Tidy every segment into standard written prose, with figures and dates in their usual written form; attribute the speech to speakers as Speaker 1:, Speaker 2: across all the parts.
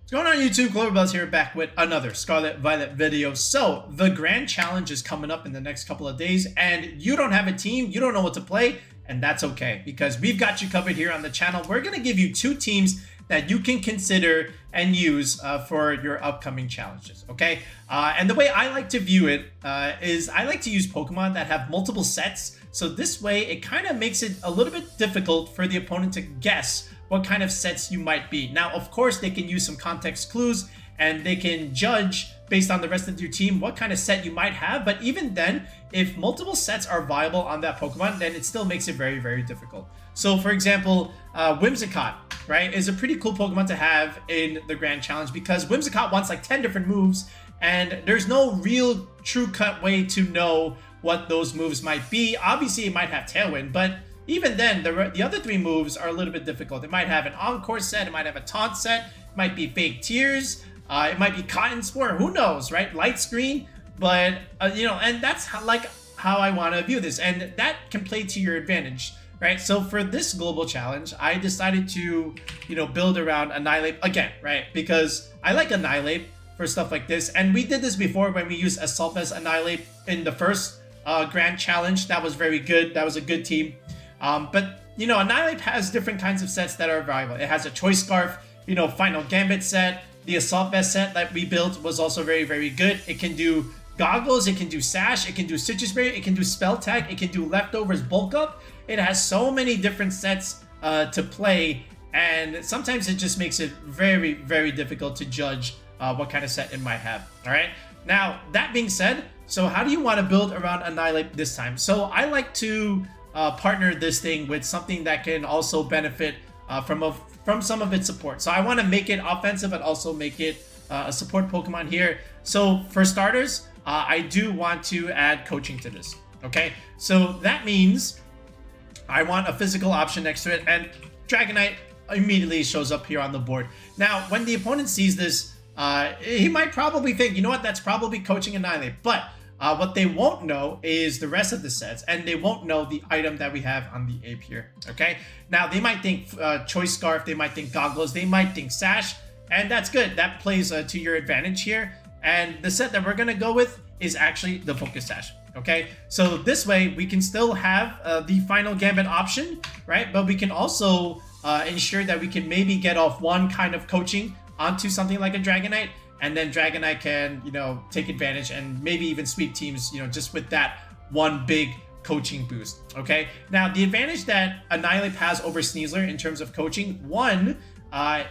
Speaker 1: What's going on YouTube? Cloverbells here, back with another Scarlet Violet video. So the grand challenge is coming up in the next couple of days, and you don't have a team, you don't know what to play, and that's okay because we've got you covered here on the channel. We're going to give you 2 teams that you can consider and use for your upcoming challenges, okay? And the way I like to view it is I like to use Pokemon that have multiple sets. So this way, it kind of makes it a little bit difficult for the opponent to guess what kind of sets you might be. Now, of course, they can use some context clues and they can judge based on the rest of your team what kind of set you might have. But even then, if multiple sets are viable on that Pokemon, then it still makes it very, very difficult. So for example, Whimsicott, right, is a pretty cool Pokemon to have in the Grand Challenge because Whimsicott wants like 10 different moves and there's no real true cut way to know what those moves might be. Obviously, it might have Tailwind, but even then, the other 3 moves are a little bit difficult. It might have an Encore set, it might have a Taunt set, it might be Fake Tears, it might be Cotton Spore, who knows, right? Light Screen, but, you know, and that's how I want to view this, and that can play to your advantage, right? So for this global challenge, I decided to, you know, build around Annihilape again, right? Because I like Annihilape for stuff like this, and we did this before when we used Assault Vest Annihilape in the first Grand Challenge. That was very good. That was a good team. But, you know, Annihilape has different kinds of sets that are viable. It has a Choice Scarf, you know, Final Gambit set. The Assault Vest set that we built was also very, very good. It can do Goggles, it can do Sash, it can do Citrus Berry, it can do Spell Tag, it can do Leftovers Bulk Up. It has so many different sets to play, and sometimes it just makes it very, very difficult to judge what kind of set it might have. All right. Now, that being said, so how do you want to build around Annihilape this time? So I like to partner this thing with something that can also benefit from some of its support. So I want to make it offensive but also make it a support Pokemon here. So for starters, I do want to add coaching to this. Okay, so that means I want a physical option next to it, and Dragonite immediately shows up here on the board. Now, when the opponent sees this, he might probably think, you know what, that's probably coaching Annihilape, but what they won't know is the rest of the sets, and they won't know the item that we have on the ape here, okay? Now, they might think Choice Scarf, they might think Goggles, they might think Sash, and that's good. That plays to your advantage here. And the set that we're going to go with is actually the Focus Sash, okay? So this way, we can still have the Final Gambit option, right? But we can also ensure that we can maybe get off one kind of coaching onto something like a Dragonite, and then Dragonite can, you know, take advantage and maybe even sweep teams, you know, just with that one big coaching boost, okay? Now, the advantage that Annihilape has over Sneasler in terms of coaching, one,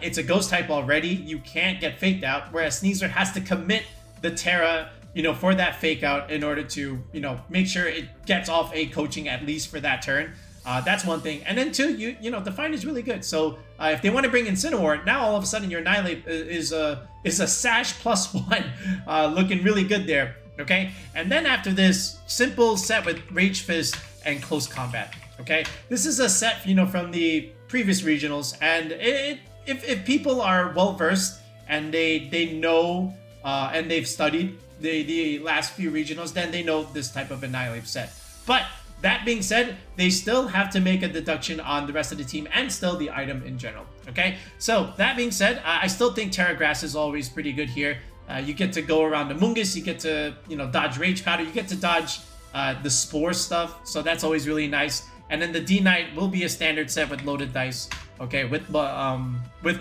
Speaker 1: it's a ghost type already. You can't get faked out, whereas Sneasler has to commit the Terra, you know, for that fake out in order to, you know, make sure it gets off a coaching at least for that turn. That's one thing. And then 2, you know, Defiant is really good. So if they want to bring Incineroar, now all of a sudden your Annihilape is a Sash +1, looking really good there. Okay, and then after this, simple set with Rage Fist and Close Combat. Okay, this is a set, you know, from the previous regionals, and if people are well versed and they know and they've studied the last few regionals, then they know this type of Annihilape set. But that being said, they still have to make a deduction on the rest of the team and still the item in general, okay? So that being said, I still think Terra Grass is always pretty good here. You get to go around the Mungus, you get to, you know, dodge Rage Powder, you get to dodge the Spore stuff, so that's always really nice. And then the D-Knight will be a standard set with loaded dice, okay, with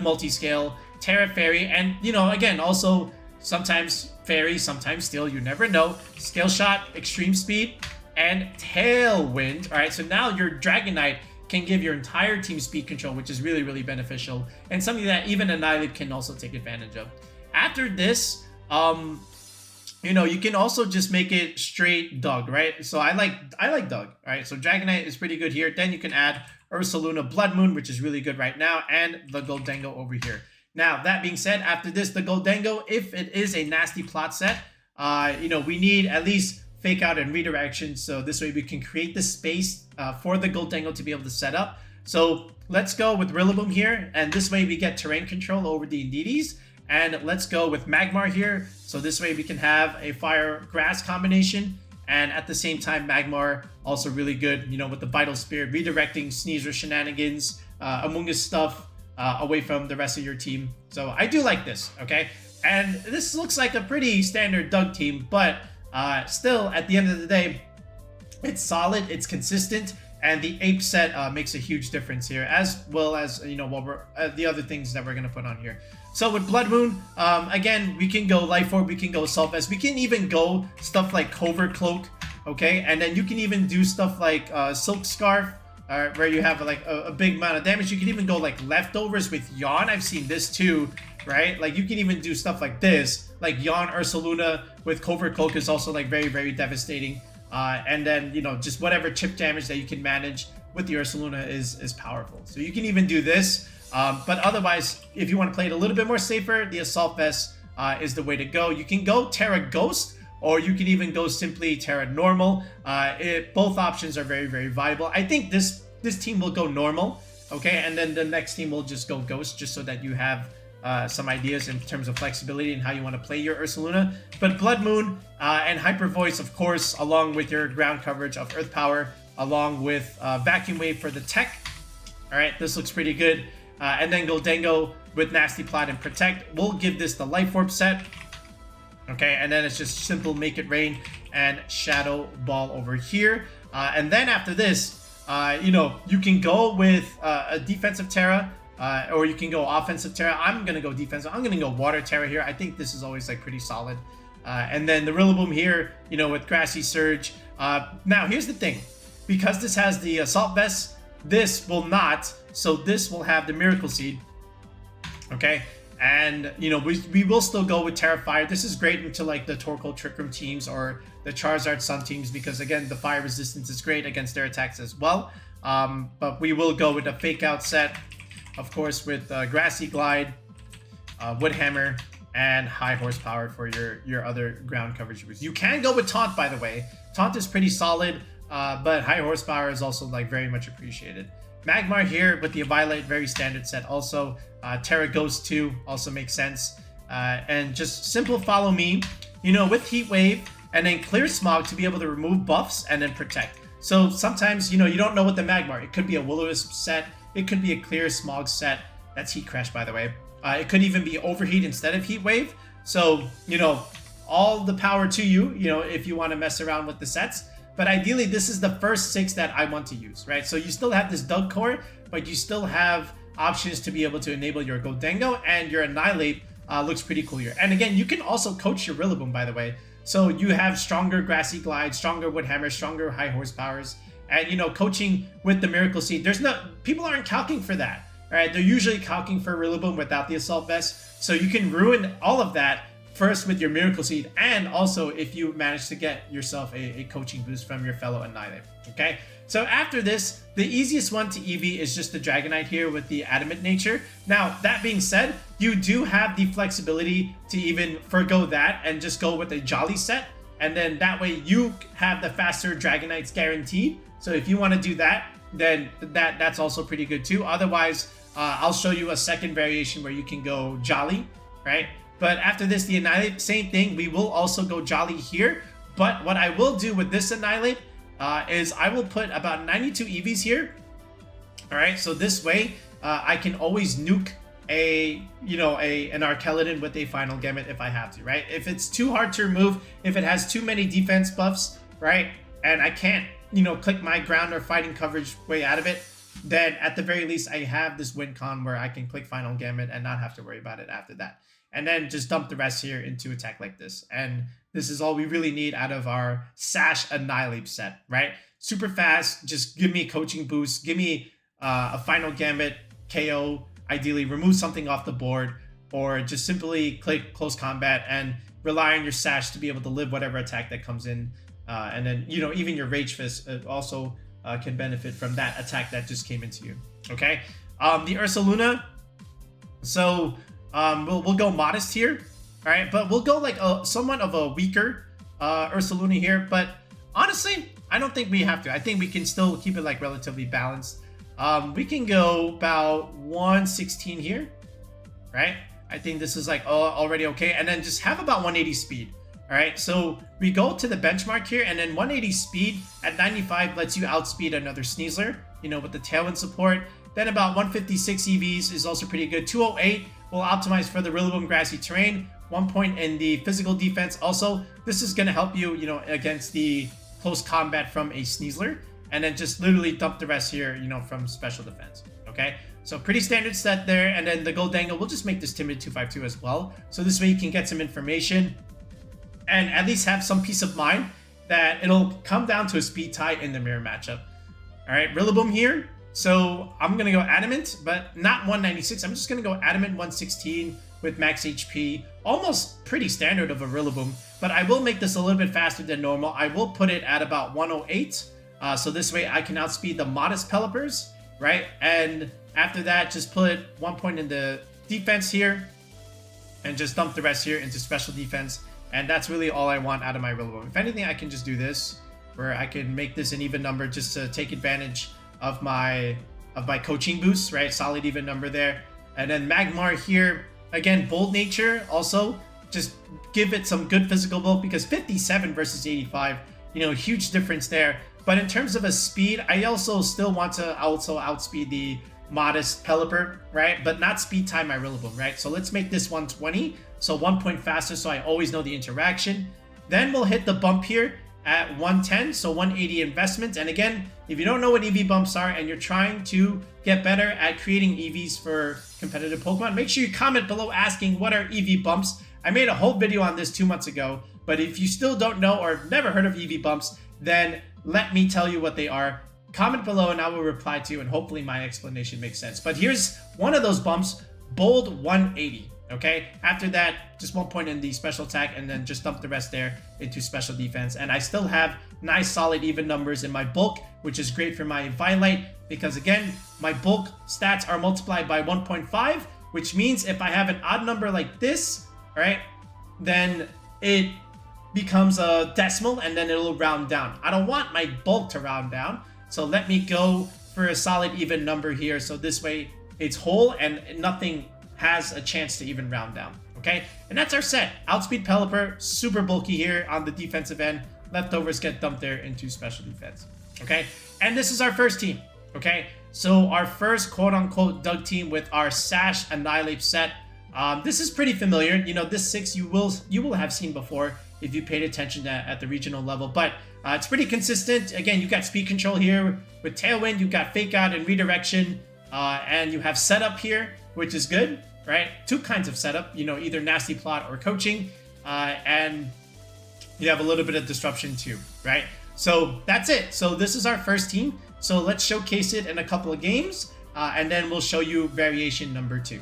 Speaker 1: multi-scale, Terra Fairy, and, you know, again, also sometimes Fairy, sometimes Steel, you never know. Scale Shot, Extreme Speed, and Tailwind. All right, so now your Dragonite can give your entire team speed control, which is really, really beneficial, and something that even Annihilape can also take advantage of. After this, you know, you can also just make it straight Dug, right? So I like Dug, all right? So Dragonite is pretty good here. Then you can add Ursaluna Blood Moon, which is really good right now, and the Goldengo over here. Now, that being said, after this, the Goldengo, if it is a nasty plot set, you know, we need at least Fake Out and Redirection, so this way we can create the space for the Goldengo to be able to set up. So let's go with Rillaboom here, and this way we get terrain control over the Indeedee. And let's go with Magmar here, so this way we can have a Fire-Grass combination, and at the same time Magmar also really good, you know, with the Vital Spirit, redirecting Sneasler shenanigans, Among Us stuff, away from the rest of your team. So I do like this, okay? And this looks like a pretty standard DUG team, but still, at the end of the day, it's solid, it's consistent, and the ape set makes a huge difference here, as well as, you know, what we're the other things that we're gonna put on here. So with Blood Moon, again, we can go Life Orb, we can go Assault Vest, we can even go stuff like Covert Cloak, okay? And then you can even do stuff like Silk Scarf, where you have like a big amount of damage. You can even go like Leftovers with Yawn. I've seen this too, right? Like you can even do stuff like this, like Yawn Ursaluna with Covert Cloak is also like very, very devastating. And then, you know, just whatever chip damage that you can manage with the Ursaluna is powerful. So you can even do this. But otherwise, if you want to play it a little bit more safer, the Assault Vest is the way to go. You can go Terra Ghost, or you can even go simply Terra Normal. Both options are very, very viable. I think this team will go Normal, okay? And then the next team will just go Ghost, just so that you have some ideas in terms of flexibility and how you want to play your Ursaluna. But Blood Moon and Hyper Voice, of course, along with your ground coverage of Earth Power, along with Vacuum Wave for the tech. All right, this looks pretty good. And then Goldengo with Nasty Plot and Protect. We'll give this the Life Orb set. Okay, and then it's just simple Make It Rain and Shadow Ball over here. And then after this, you know, you can go with a defensive Terra, or you can go offensive Terra. I'm going to go defensive. I'm going to go Water Terra here. I think this is always like pretty solid. And then the Rillaboom here, you know, with Grassy Surge. Now, here's the thing. Because this has the Assault Vest, this will not. So this will have the Miracle Seed. Okay. And, you know, we will still go with Terrifier. This is great into like the Torkoal Trick Room teams or the Charizard Sun teams, because again, the fire resistance is great against their attacks as well. But we will go with a Fake Out set, of course, with Grassy Glide, Wood Hammer, and High Horsepower for your other ground coverage. You can go with Taunt, by the way. Taunt is pretty solid, but High Horsepower is also like very much appreciated. Magmar here with the Violet, very standard set also. Terra Ghost 2 also makes sense. And just simple Follow Me, you know, with Heat Wave, and then Clear Smog to be able to remove buffs and then protect. So sometimes, you know, you don't know what the Magmar. It could be a Will-O-Wisp set. It could be a Clear Smog set. That's Heat Crash, by the way. It could even be Overheat instead of Heat Wave. So, you know, all the power to you, you know, if you want to mess around with the sets. But ideally, this is the first 6 that I want to use, right? So you still have this DUG core, but you still have options to be able to enable your Goldengo, and your Annihilape looks pretty cool here. And again, you can also coach your Rillaboom, by the way. So you have stronger Grassy Glide, stronger Wood Hammer, stronger High Horsepowers, and, you know, coaching with the Miracle Seed. People aren't calcing for that, right? They're usually calcing for Rillaboom without the Assault Vest. So you can ruin all of that first with your Miracle Seed, and also if you manage to get yourself a coaching boost from your fellow Annihilape, okay? So after this, the easiest one to EV is just the Dragonite here with the Adamant nature. Now, that being said, you do have the flexibility to even forgo that and just go with a Jolly set, and then that way you have the faster Dragonites guaranteed. So if you want to do that, then that's also pretty good too. Otherwise, I'll show you a second variation where you can go Jolly, right? But after this, the Annihilape, same thing. We will also go Jolly here. But what I will do with this Annihilape is I will put about 92 EVs here. All right, so this way I can always nuke an Archaludon with a Final Gambit if I have to, right? If it's too hard to remove, if it has too many defense buffs, right, and I can't, you know, click my ground or fighting coverage way out of it, then at the very least I have this win con where I can click Final Gambit and not have to worry about it after that. And then just dump the rest here into attack like this. And this is all we really need out of our Sash Annihilape set, right? Super fast, just give me a coaching boost, give me a Final Gambit, KO, ideally remove something off the board, or just simply click Close Combat and rely on your Sash to be able to live whatever attack that comes in. And then, you know, even your Rage Fist also can benefit from that attack that just came into you, okay? The Ursaluna, so we'll go Modest here, all right? But we'll go like somewhat of a weaker Ursaluna here, but honestly, I don't think we have to. I think we can still keep it like relatively balanced. We can go about 116 here, right? I think this is like already okay. And then just have about 180 speed, all right? So we go to the benchmark here, and then 180 speed at 95 lets you outspeed another Sneasler, you know, with the Tailwind support. Then about 156 EVs is also pretty good. 208 will optimize for the Rillaboom grassy terrain. 1 point in the physical defense. Also, this is going to help you, you know, against the close combat from a Sneasler. And then just literally dump the rest here, you know, from special defense. Okay, so pretty standard set there. And then the Gold Dangle, we'll just make this Timid 252 as well. So this way you can get some information and at least have some peace of mind that it'll come down to a speed tie in the mirror matchup. All right, Rillaboom here. So I'm going to go Adamant, but not 196. I'm just going to go Adamant 116 with max HP. Almost pretty standard of a Rillaboom, but I will make this a little bit faster than normal. I will put it at about 108. So this way I can outspeed the modest Pelipper's, right? And after that, just put 1 point in the defense here and just dump the rest here into special defense. And that's really all I want out of my Rillaboom. If anything, I can just do this, where I can make this an even number just to take advantage of my coaching boost, right? Solid even number there. And then Magmar here, again, bold nature. Also, just give it some good physical build because 57 versus 85, you know, huge difference there. But in terms of a speed, I also still want to also outspeed the modest Pelipper, right? But not speed time my Rillaboom, right? So let's make this 120. So 1 point faster, so I always know the interaction. Then we'll hit the bump here at 110, so 180 investment. And again, if you don't know what EV bumps are and you're trying to get better at creating EVs for competitive Pokemon, make sure you comment below asking what are EV bumps. I made a whole video on this 2 months ago, but if you still don't know or have never heard of EV bumps, then let me tell you what they are. Comment below and I will reply to you, and hopefully my explanation makes sense. But here's one of those bumps, bold 180. Okay, after that, just 1 point in the special attack and then just dump the rest there into special defense. And I still have nice solid even numbers in my bulk, which is great for my Violet because again, my bulk stats are multiplied by 1.5, which means if I have an odd number like this, right, then it becomes a decimal and then it'll round down. I don't want my bulk to round down, so let me go for a solid even number here. So this way it's whole and nothing has a chance to even round down. Okay, and that's our set. Outspeed Pelipper, super bulky here on the defensive end. Leftovers get dumped there into special defense. Okay, and this is our first team. Okay, so our first quote-unquote Doug team with our Sash Annihilape set. This is pretty familiar. You know, this 6 you will have seen before if you paid attention at the regional level, but it's pretty consistent. Again, you've got speed control here with Tailwind, you've got Fake Out and Redirection, and you have setup here, which is good, right? 2 kinds of setup, you know, either Nasty Plot or Coaching, and you have a little bit of Disruption too, right? So that's it. So this is our first team. So let's showcase it in a couple of games, and then we'll show you variation number 2.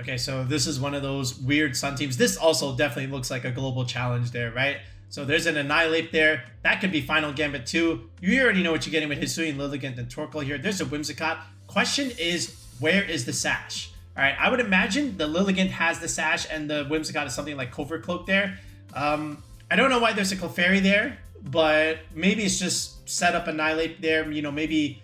Speaker 1: Okay, so this is one of those weird Sun teams. This also definitely looks like a global challenge there, right? So there's an Annihilape there. That could be Final Gambit too. You already know what you're getting with Hisuian, Lilligant, and Torkoal here. There's a Whimsicott. Question is, where is the Sash? All right, I would imagine the Lilligant has the Sash and the Whimsicott is something like Covert Cloak there. I don't know why there's a Clefairy there, but maybe it's just set up Annihilape there. You know, maybe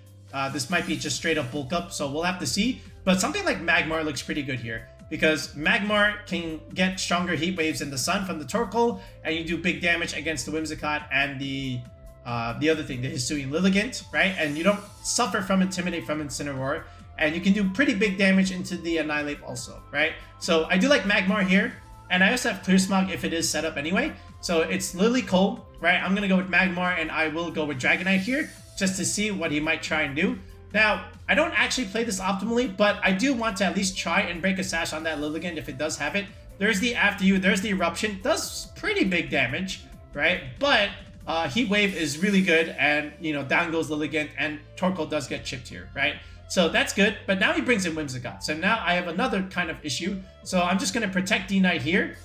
Speaker 1: this might be just straight up bulk up, so we'll have to see. But something like Magmar looks pretty good here because Magmar can get stronger heat waves in the sun from the Torkoal, and you do big damage against the Whimsicott and the other thing, the Hisuian Lilligant, right? And you don't suffer from Intimidate from Incineroar, and you can do pretty big damage into the Annihilape also, right? So I do like Magmar here, and I also have Clear Smog if it is set up anyway. So it's Lily Cole, right? I'm gonna go with Magmar, and I will go with Dragonite here just to see what he might try and do. Now, I don't actually play this optimally, but I do want to at least try and break a Sash on that Lilligant if it does have it. There's the After You, there's the Eruption, does pretty big damage, right? But Heat Wave is really good, and you know, down goes Lilligant, and Torkoal does get chipped here, right? So that's good, but now he brings in Whimsicott. So now I have another kind of issue. So I'm just going to protect D-Knight here.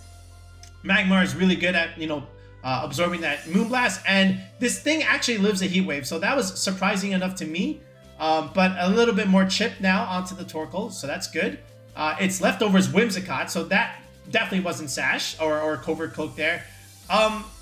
Speaker 1: Magmar is really good at, you know, absorbing that Moonblast, and this thing actually lives a Heat Wave. So that was surprising enough to me. But a little bit more chip now onto the Torkoal, so that's good. It's Leftovers Whimsicott, so that definitely wasn't Sash or Covert Cloak there.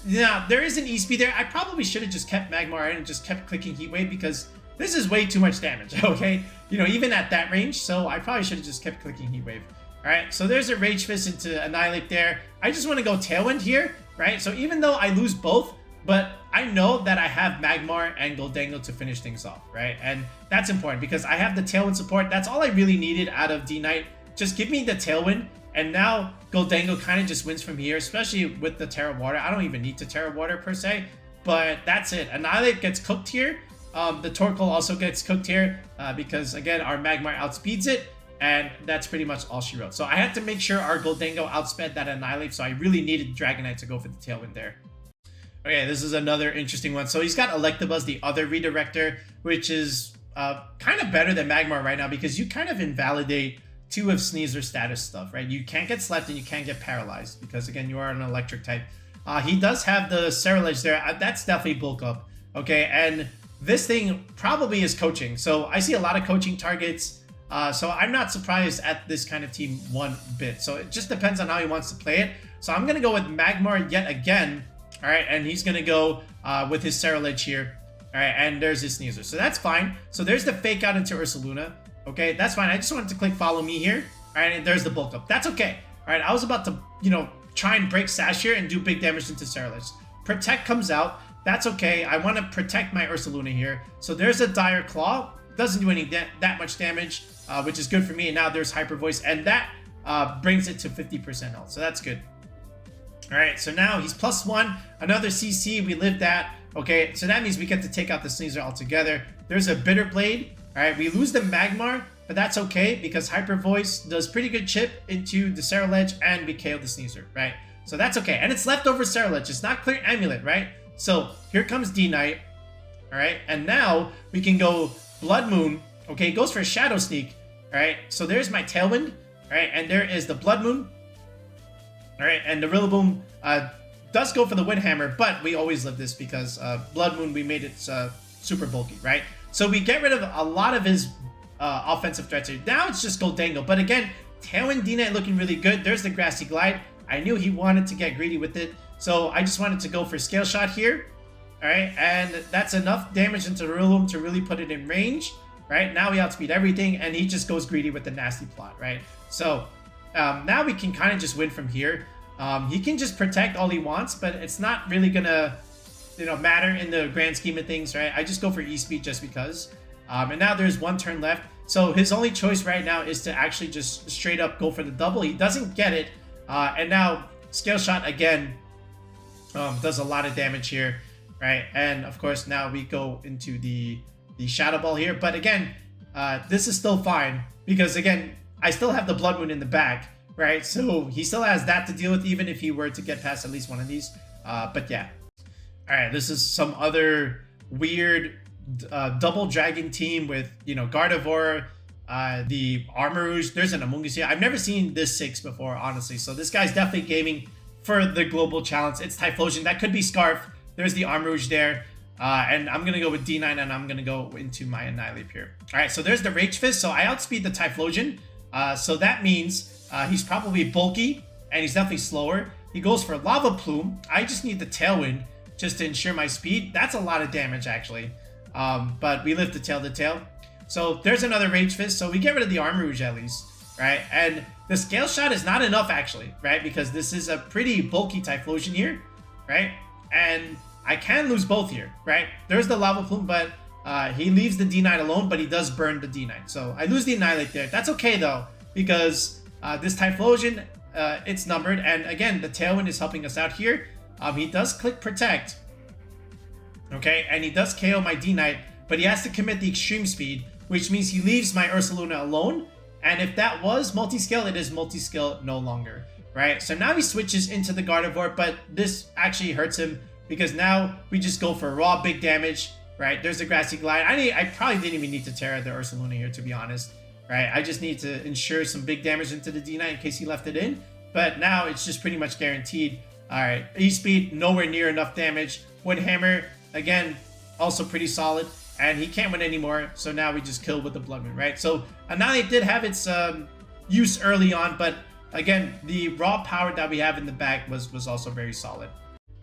Speaker 1: Yeah, there is an E-Speed there. I probably should have just kept Magmar in and just kept clicking Heat Wave because this is way too much damage, okay? You know, even at that range, so I probably should have just kept clicking Heat Wave. Alright, so there's a Rage Fist into Annihilape there. I just want to go Tailwind here, right? So even though I lose both, but I know that I have Magmar and Goldango to finish things off, right? And that's important because I have the Tailwind support. That's all I really needed out of D-Knight. Just give me the Tailwind, and now Goldango kind of just wins from here, especially with the Terra Water. I don't even need to Terra Water per se, but that's it. Annihilape gets cooked here. The Torkoal also gets cooked here because, again, our Magmar outspeeds it, and that's pretty much all she wrote. So I had to make sure our Goldango outsped that Annihilape, so I really needed Dragonite to go for the Tailwind there. Okay, this is another interesting one. So he's got Electabuzz, the other redirector, which is kind of better than Magmar right now because you kind of invalidate two of Sneaser's status stuff, right? You can't get slept and you can't get paralyzed because, again, you are an electric type. He does have the Cerulege there. That's definitely bulk up, okay? And this thing probably is coaching. So I see a lot of coaching targets. So I'm not surprised at this kind of team one bit. So it just depends on how he wants to play it. So I'm going to go with Magmar yet again. All right, and he's going to go with his Cerulege here. All right, and there's his Sneasel. So that's fine. So there's the fake out into Ursaluna. Okay, that's fine. I just wanted to click follow me here. All right, and there's the bulk up. That's okay. All right, I was about to, try and break Sash here and do big damage into Cerulege. Protect comes out. That's okay. I want to protect my Ursaluna here. So there's a Dire Claw. Doesn't do any that much damage, which is good for me. And now there's Hyper Voice, and that brings it to 50% health. So that's good. All right, so now he's +1, another CC, we lived that. Okay, so that means we get to take out the Sneasel altogether. There's a Bitter Blade. All right, we lose the Magmar, but that's okay because Hyper Voice does pretty good chip into the Cerulege and we KO the Sneasel, right? So that's okay, and it's leftover Cerulege. It's not clear Amulet, right? So here comes D-Knight, all right? And now we can go Blood Moon. Okay, it goes for a Shadow Sneak, all right? So there's my Tailwind, all right? And there is the Blood Moon. All right, and the Rillaboom does go for the Wind Hammer, but we always live this because Blood Moon, we made it super bulky, right? So we get rid of a lot of his offensive threats here. Now it's just Goldango, but again, Tailwind D-Knight looking really good. There's the Grassy Glide. I knew he wanted to get greedy with it, so I just wanted to go for Scale Shot here. All right, and that's enough damage into the Rillaboom to really put it in range, right? Now we outspeed everything, and he just goes greedy with the Nasty Plot, right? So now we can kind of just win from here. He can just protect all he wants, but it's not really gonna, matter in the grand scheme of things, right? I just go for E-Speed just because. And now there's one turn left. So his only choice right now is to actually just straight up go for the double. He doesn't get it. And now Scale Shot again does a lot of damage here, right? And of course now we go into the Shadow Ball here. But again, this is still fine because again, I still have the Blood Moon in the back, right? So he still has that to deal with even if he were to get past at least one of these. But yeah. All right, this is some other weird double dragon team with, Gardevoir, the Armarouge. There's an Amoonguss here. I've never seen this 6 before, honestly. So this guy's definitely gaming for the global challenge. It's Typhlosion. That could be Scarf. There's the Armarouge there. And I'm going to go with D9 and I'm going to go into my Annihilape here. All right, so there's the Rage Fist. So I outspeed the Typhlosion. So that means he's probably bulky and he's definitely slower. He goes for Lava Plume. I just need the Tailwind just to ensure my speed. That's a lot of damage actually. But we live to tail. So there's another Rage Fist. So we get rid of the Armarouge at least, right? And the Scale Shot is not enough actually, right? Because this is a pretty bulky Typhlosion here, right? And I can lose both here, right? There's the Lava Plume, but he leaves the D9 alone, but he does burn the D9. So I lose the Annihilate there. That's okay though, because this Typhlosion, it's numbered. And again, the Tailwind is helping us out here. He does click Protect. Okay, and he does KO my D-Knight, but he has to commit the Extreme Speed, which means he leaves my Ursaluna alone. And if that was multi-scale, it is multi-scale no longer, right? So now he switches into the Gardevoir, but this actually hurts him because now we just go for raw big damage, right? There's the Grassy Glide. I probably didn't even need to Terra the Ursaluna here, to be honest, right? I just need to ensure some big damage into the D9 in case he left it in. But now it's just pretty much guaranteed. All right, E-Speed, nowhere near enough damage. Wood Hammer, again, also pretty solid. And he can't win anymore, so now we just kill with the Blood Moon, right? So Annihilape did have its use early on, but again, the raw power that we have in the back was also very solid.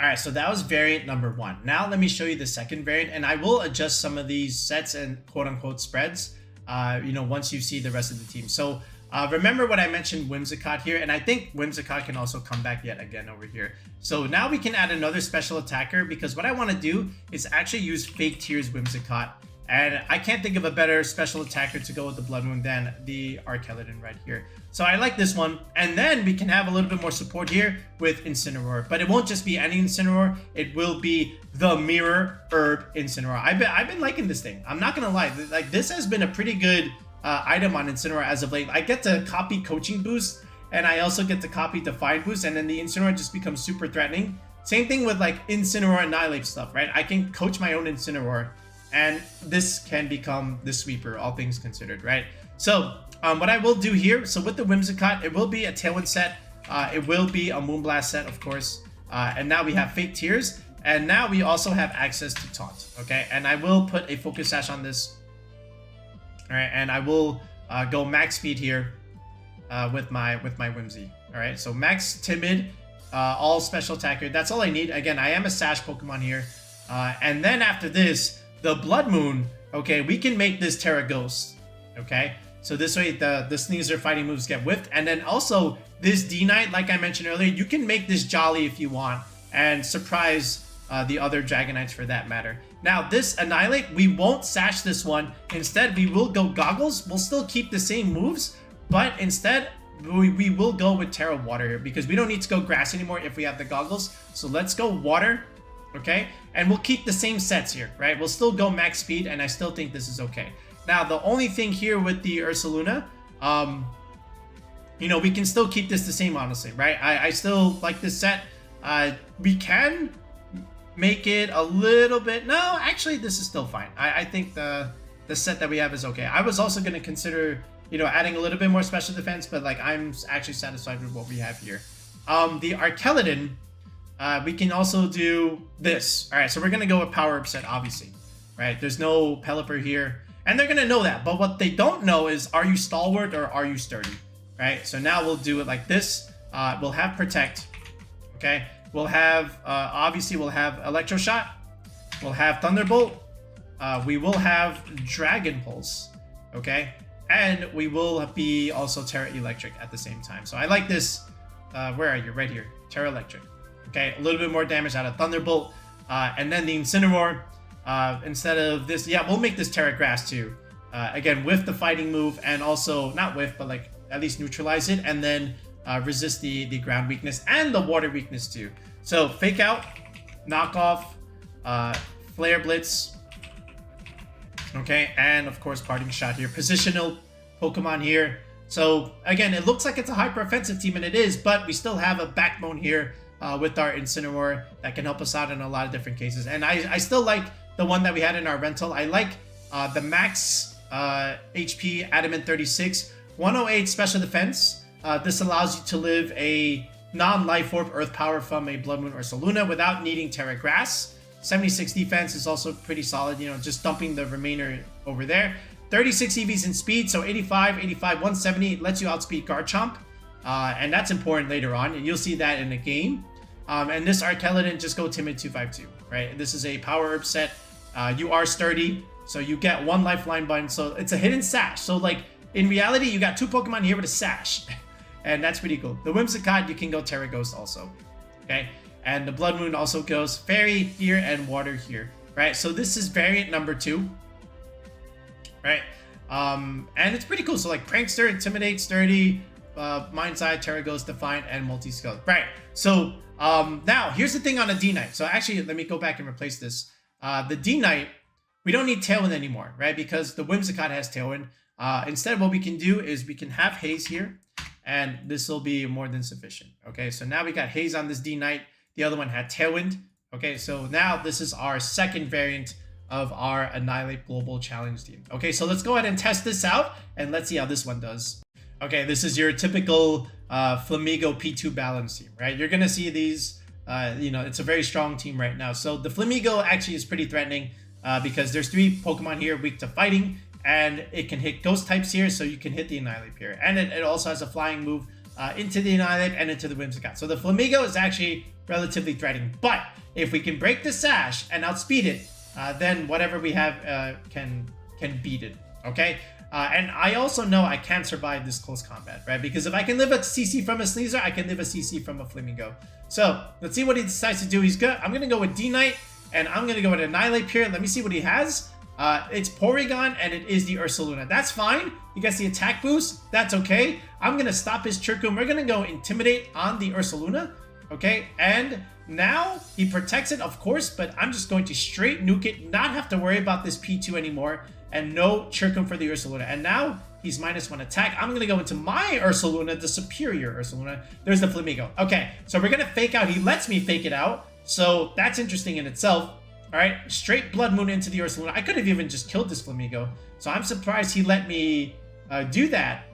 Speaker 1: All right, so that was variant number 1. Now let me show you the second variant, and I will adjust some of these sets and quote-unquote spreads, once you see the rest of the team. So Remember what I mentioned Whimsicott here, and I think Whimsicott can also come back yet again over here. So now we can add another special attacker, because what I want to do is actually use Fake Tears Whimsicott. And I can't think of a better special attacker to go with the Blood Moon than the Archaludon right here. So I like this one. And then we can have a little bit more support here with Incineroar. But it won't just be any Incineroar. It will be the Mirror Herb Incineroar. I've been liking this thing. I'm not going to lie. Like, this has been a pretty good item on Incineroar as of late. I get to copy Coaching Boost. And I also get to copy Defiant Boost. And then the Incineroar just becomes super threatening. Same thing with like Incineroar and Annihilape stuff, right? I can coach my own Incineroar. And this can become the sweeper, all things considered, right? So what I will do here, so with the Whimsicott, it will be a Tailwind set. It will be a Moonblast set, of course. And now we have Fake Tears. And now we also have access to Taunt, okay? And I will put a Focus Sash on this. All right, and I will go max speed here with my Whimsy. All right, so max Timid, all special attacker. That's all I need. Again, I am a Sash Pokemon here. And then after this, the Blood Moon, okay, we can make this Terra Ghost, okay? So this way the Sneasel fighting moves get whiffed. And then also this D-Knight, like I mentioned earlier, you can make this Jolly if you want and surprise the other Dragonites for that matter. Now this Annihilape, we won't Sash this one. Instead, we will go Goggles. We'll still keep the same moves, but instead we will go with Terra Water here because we don't need to go Grass anymore if we have the Goggles. So let's go Water. Okay, and we'll keep the same sets here, right? We'll still go max speed, and I still think this is okay. Now, the only thing here with the Ursaluna, you know, we can still keep this the same, honestly, right? I still like this set. We can make it a little bit... No, actually, this is still fine. I think the set that we have is okay. I was also going to consider, you know, adding a little bit more special defense, but, like, I'm actually satisfied with what we have here. The Archaludon... we can also do this. All right, so we're going to go with Power Up set, obviously. Right? There's no Pelipper here. And they're going to know that. But what they don't know is, are you Stalwart or are you Sturdy? Right? So now we'll do it like this. We'll have Protect. Okay? We'll have, obviously, we'll have Electro Shot. We'll have Thunderbolt. We will have Dragon Pulse. Okay? And we will be also Terra Electric at the same time. So I like this. Where are you? Right here. Terra Electric. Okay, a little bit more damage out of Thunderbolt. And then the Incineroar, instead of this, yeah, we'll make this Terra Grass too. Again, with the fighting move and also, not with, but like at least neutralize it and then resist the ground weakness and the water weakness too. So Fake Out, Knock Off, Flare Blitz. Okay, and of course Parting Shot here. Positional Pokemon here. So again, it looks like it's a hyper offensive team and it is, but we still have a backbone here. With our Incineroar that can help us out in a lot of different cases. And I still like the one that we had in our rental. I like the max HP Adamant 36, 108 special defense. This allows you to live a non-life orb earth power from a Blood Moon Ursaluna without needing Terra Grass. 76 defense is also pretty solid, you know, just dumping the remainder over there. 36 EVs in speed, so 85, 170 lets you outspeed Garchomp. And that's important later on, and you'll see that in the game. And this Archaludon, just go Timid 252, right? This is a Power Herb set. You are Sturdy, so you get one Lifeline button. So it's a hidden Sash. So like in reality, you got two Pokemon here with a Sash, and that's pretty cool. The Whimsicott, you can go Terra Ghost also, okay? And the Blood Moon also goes Fairy here and Water here, right? So this is variant number 2, right? And it's pretty cool. So like Prankster, Intimidate, Sturdy, Mind's Eye, Terra Ghost, Defiant, and Multi-Skill. Right. So now here's the thing on a D-Knight. So actually, let me go back and replace this. The D-Knight, we don't need Tailwind anymore, right? Because the Whimsicott has Tailwind. Instead, what we can do is we can have Haze here, and this will be more than sufficient. Okay, so now we got Haze on this D-Knight. The other one had Tailwind. Okay, so now this is our second variant of our Annihilape Global Challenge team. Okay, so let's go ahead and test this out, and let's see how this one does. Okay, this is your typical Flamigo P2 balance team, right? You're going to see these, you know, it's a very strong team right now. So the Flamigo actually is pretty threatening because there's 3 Pokemon here weak to fighting, and it can hit Ghost types here, so you can hit the Annihilape here. And it also has a flying move into the Annihilape and into the Whimsicott. So the Flamigo is actually relatively threatening. But if we can break the Sash and outspeed it, then whatever we have can beat it, okay? And I also know I can survive this close combat, right? Because if I can live a CC from a Sneasel, I can live a CC from a Flamingo. So let's see what he decides to do. He's good. I'm going to go with D-Knight, and I'm going to go with Annihilape here. Let me see what he has. It's Porygon, and it is the Ursaluna. That's fine. He gets the attack boost. That's okay. I'm going to stop his Trick Room. We're going to go Intimidate on the Ursaluna. Okay, and now he protects it, of course, but I'm just going to straight nuke it, not have to worry about this P2 anymore, and no Trick Room for the Ursaluna. And now he's -1 attack. I'm going to go into my Ursaluna, the superior Ursaluna. There's the Flamingo. Okay, so we're going to fake out. He lets me fake it out, so that's interesting in itself. All right, straight Blood Moon into the Ursaluna. I could have even just killed this Flamingo, so I'm surprised he let me do that.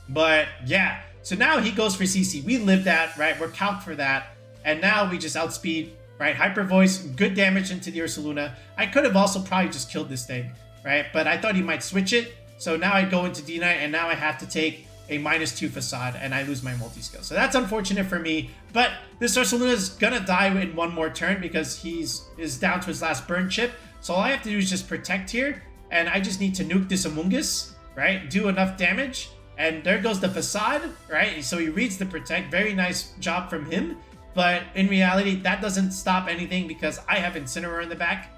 Speaker 1: But yeah, so now he goes for CC. We live that, right? We're calced for that. And now we just outspeed, right? Hyper Voice, good damage into the Ursaluna. I could have also probably just killed this thing, right? But I thought he might switch it. So now I go into D-Knight, and now I have to take a -2 Facade, and I lose my multi-skill. So that's unfortunate for me. But this Ursaluna is gonna die in one more turn because is down to his last burn chip. So all I have to do is just protect here, and I just need to nuke this Amoonguss, right? Do enough damage, and there goes the Facade, right? So he reads the protect. Very nice job from him. But in reality, that doesn't stop anything because I have Incineroar in the back.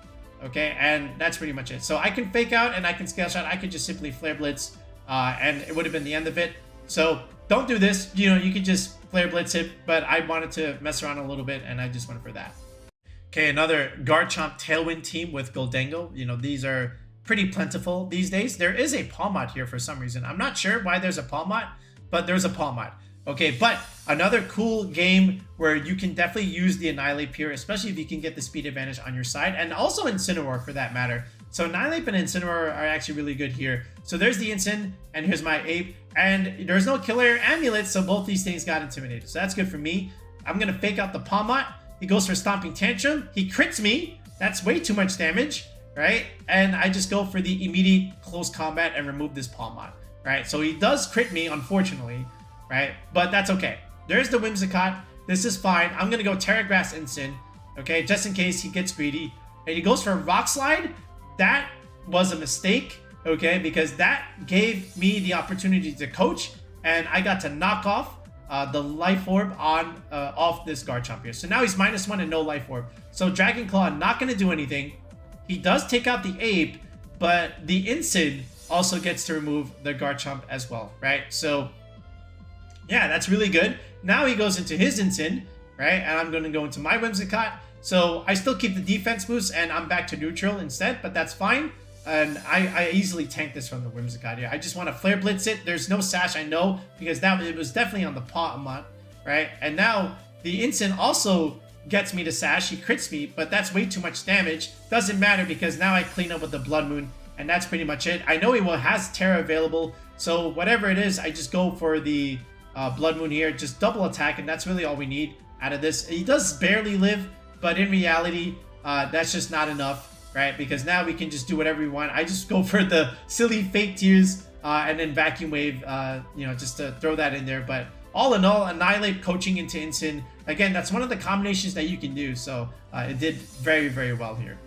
Speaker 1: Okay, and that's pretty much it. So I can fake out and I can scale shot. I could just simply Flare Blitz, and it would have been the end of it. So don't do this. You know, you could just Flare Blitz it, but I wanted to mess around a little bit, and I just went for that. Okay, another Garchomp Tailwind team with Goldengo. You know, these are pretty plentiful these days. There is a Palmot here for some reason. I'm not sure why there's a Palmot, but there's a Palmot. Okay, but another cool game where you can definitely use the Annihilape here, especially if you can get the speed advantage on your side, and also Incineroar for that matter. So Annihilape and Incineroar are actually really good here. So there's the Incin, and here's my Ape, and there's no Killer Amulet, so both these things got intimidated. So that's good for me. I'm going to fake out the Palmot. He goes for Stomping Tantrum. He crits me. That's way too much damage, right? And I just go for the immediate close combat and remove this Palmot, right? So he does crit me, unfortunately, right? But that's okay. There's the Whimsicott. This is fine. I'm going to go Terra Grass Incin, okay, just in case he gets greedy. And he goes for Rock Slide. That was a mistake, okay, because that gave me the opportunity to coach, and I got to knock off the Life Orb on off this Garchomp here. So now he's -1 and no Life Orb. So Dragon Claw not going to do anything. He does take out the Ape, but the Incin also gets to remove the Garchomp as well, right? So yeah, that's really good. Now he goes into his Incin, right? And I'm going to go into my Whimsicott. So I still keep the defense boost, and I'm back to neutral instead, but that's fine. And I easily tank this from the Whimsicott here. I just want to Flare Blitz it. There's no Sash, I know, because it was definitely on the Palmot, right? And now the Incin also gets me to Sash. He crits me, but that's way too much damage. Doesn't matter because now I clean up with the Blood Moon, and that's pretty much it. I know he has Terra available, so whatever it is, I just go for the Blood Moon here. Just double attack, and that's really all we need out of this. He does barely live, but in reality, that's just not enough, right? Because now we can just do whatever we want. I just go for the silly Fake Tears and then Vacuum Wave, you know, just to throw that in there. But all in all, Annihilape coaching into Incin. Again, that's one of the combinations that you can do. So it did very, very well here.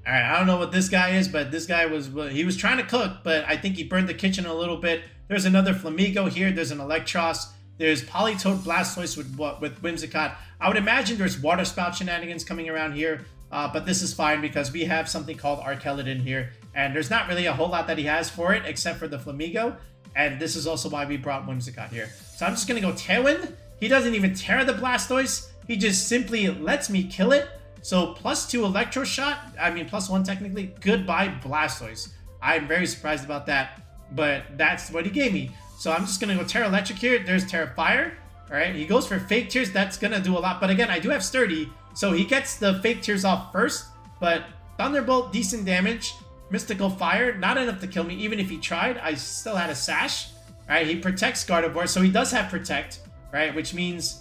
Speaker 1: All right, I don't know what this guy is, but this guy he was trying to cook, but I think he burned the kitchen a little bit. There's another Flamigo here. There's an Electros. There's Politoed Blastoise with Whimsicott. I would imagine there's Water Spout shenanigans coming around here, but this is fine because we have something called Archaludon here, and there's not really a whole lot that he has for it except for the Flamigo, and this is also why we brought Whimsicott here. So I'm just going to go Tailwind. He doesn't even tear the Blastoise. He just simply lets me kill it. So +2 Electro Shot, I mean +1 technically. Goodbye Blastoise. I'm very surprised about that, but that's what he gave me. So I'm just going to go Terra Electric here. There's Terra Fire. All right, he goes for Fake Tears. That's going to do a lot. But again, I do have Sturdy, so he gets the Fake Tears off first. But Thunderbolt, decent damage. Mystical Fire, not enough to kill me. Even if he tried, I still had a Sash. All right, he protects Gardevoir, so he does have Protect, right? Which means,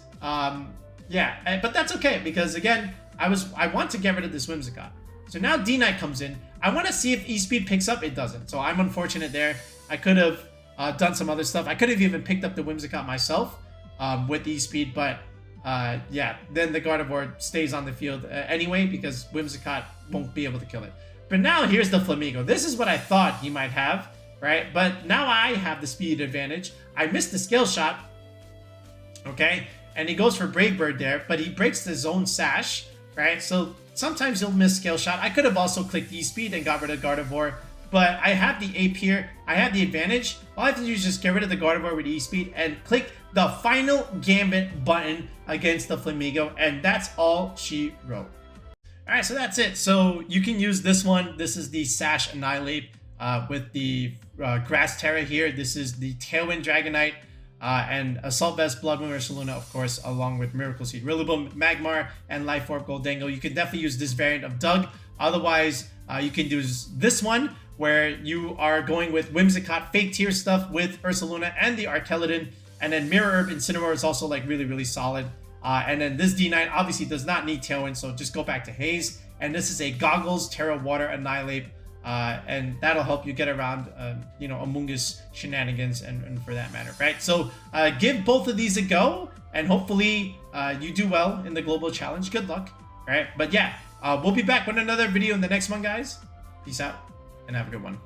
Speaker 1: yeah. But that's okay, because again, I want to get rid of this Whimsicott. So now D-Knight comes in. I want to see if E-Speed picks up. It doesn't. So I'm unfortunate there. I could have done some other stuff. I could have even picked up the Whimsicott myself with E-Speed, but yeah, then the Gardevoir stays on the field anyway because Whimsicott won't be able to kill it. But now here's the Flamigo. This is what I thought he might have, right? But now I have the speed advantage. I missed the skill shot, okay? And he goes for Brave Bird there, but he breaks the zone sash, right? So sometimes he'll miss skill shot. I could have also clicked E-Speed and got rid of Gardevoir, but I have the ape here. I have the advantage. All I have to do is just get rid of the Gardevoir with E-Speed and click the final Gambit button against the Flamigo, and that's all she wrote. All right, so that's it. So you can use this one. This is the Sash Annihilape with the Grass Terra here. This is the Tailwind Dragonite and Assault Vest Blood Moon Ursaluna, of course, along with Miracle Seed, Rillaboom, Magmar, and Life Orb Goldango. You can definitely use this variant of DUG. Otherwise, you can do this one where you are going with Whimsicott, Fake Tears stuff with Ursaluna and the Archaludon. And then Mirror Herb Incineroar is also like really, really solid. And then this D9 obviously does not need Tailwind, so just go back to Haze. And this is a Goggles, Terra Water, Annihilape. And that'll help you get around, Amoonguss shenanigans and for that matter, right? So give both of these a go, and hopefully you do well in the global challenge. Good luck, right? But yeah, we'll be back with another video in the next one, guys. Peace out, and have a good one.